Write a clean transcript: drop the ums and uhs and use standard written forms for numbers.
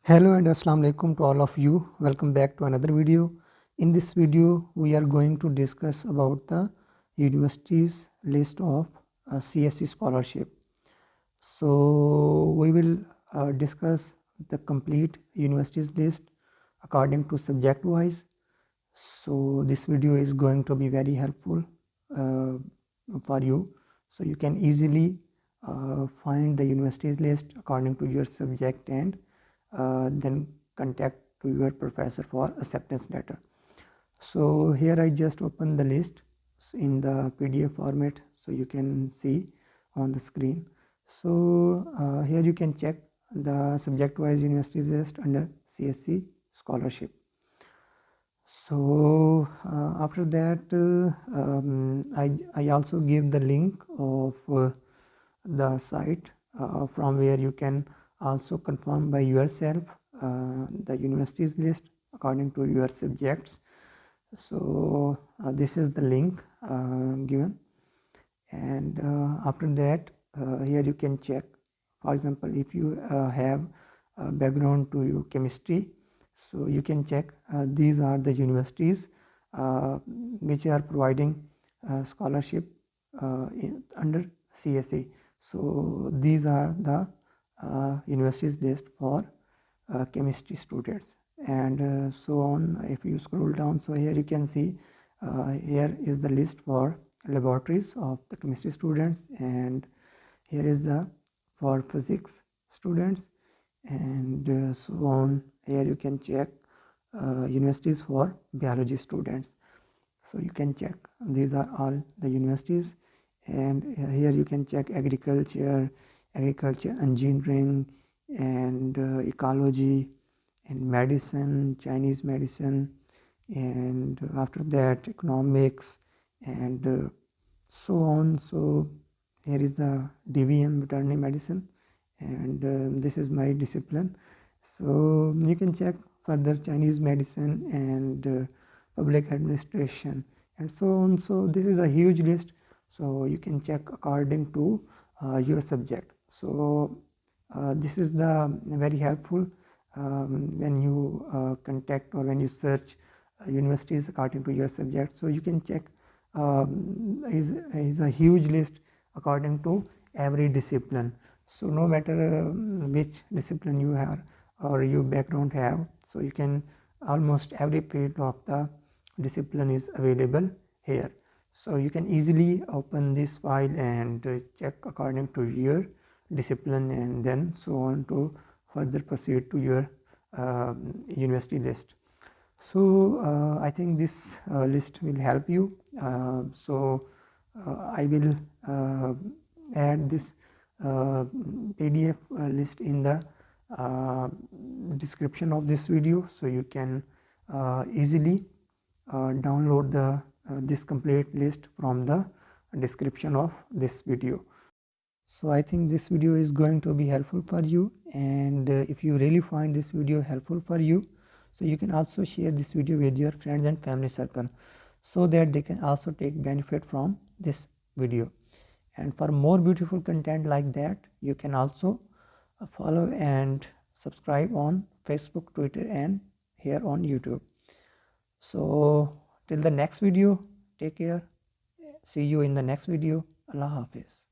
Hello and Assalamu alaikum to all of you. Welcome back to another video. In this video, we are going to discuss about the universities list of CSC scholarship. So we will discuss the complete universities list according to subject wise. So this video is going to be very helpful uh, for you. So you can easily find the universities list according to your subject and then contact to your professor for acceptance letter. So here I just open the list in the PDF format so you can see on the screen. So here you can check the subject wise universities list under CSC scholarship. So after that I also give the link of the site from where you can also confirm by yourself the universities list according to your subjects. So this is the link given, and after that here you can check, for example, if you have a background to your chemistry, so you can check these are the universities which are providing scholarship under CSE. So these are the universities list for chemistry students, and so on. If you scroll down, so here you can see here is the list for laboratories of the chemistry students, and here is the for physics students, and so on. Here you can check universities for biology students, so you can check these are all the universities. And here you can check agriculture engineering, and ecology, and medicine, Chinese medicine, and after that economics, and so on. So here is the DVM, veterinary medicine, and this is my discipline. So you can check further Chinese medicine and public administration, and so on. So this is a huge list, so you can check according to your subject. So this is the very helpful when you contact or when you search universities according to your subject. So you can check is a huge list according to every discipline. So no matter which discipline you have or your background have, so you can almost every field of the discipline is available here. So you can easily open this file and check according to your discipline, and then so on to further proceed to your university list. So I think this list will help you. So I will add this PDF list in the description of this video, so you can easily download the this complete list from the description of this video. So I think this video is going to be helpful for you, and if you really find this video helpful for you, so you can also share this video with your friends and family circle so that they can also take benefit from this video. And for more beautiful content like that, you can also follow and subscribe on Facebook, Twitter, and here on YouTube. So till the next video, take care. See you in the next video. Allah Hafiz.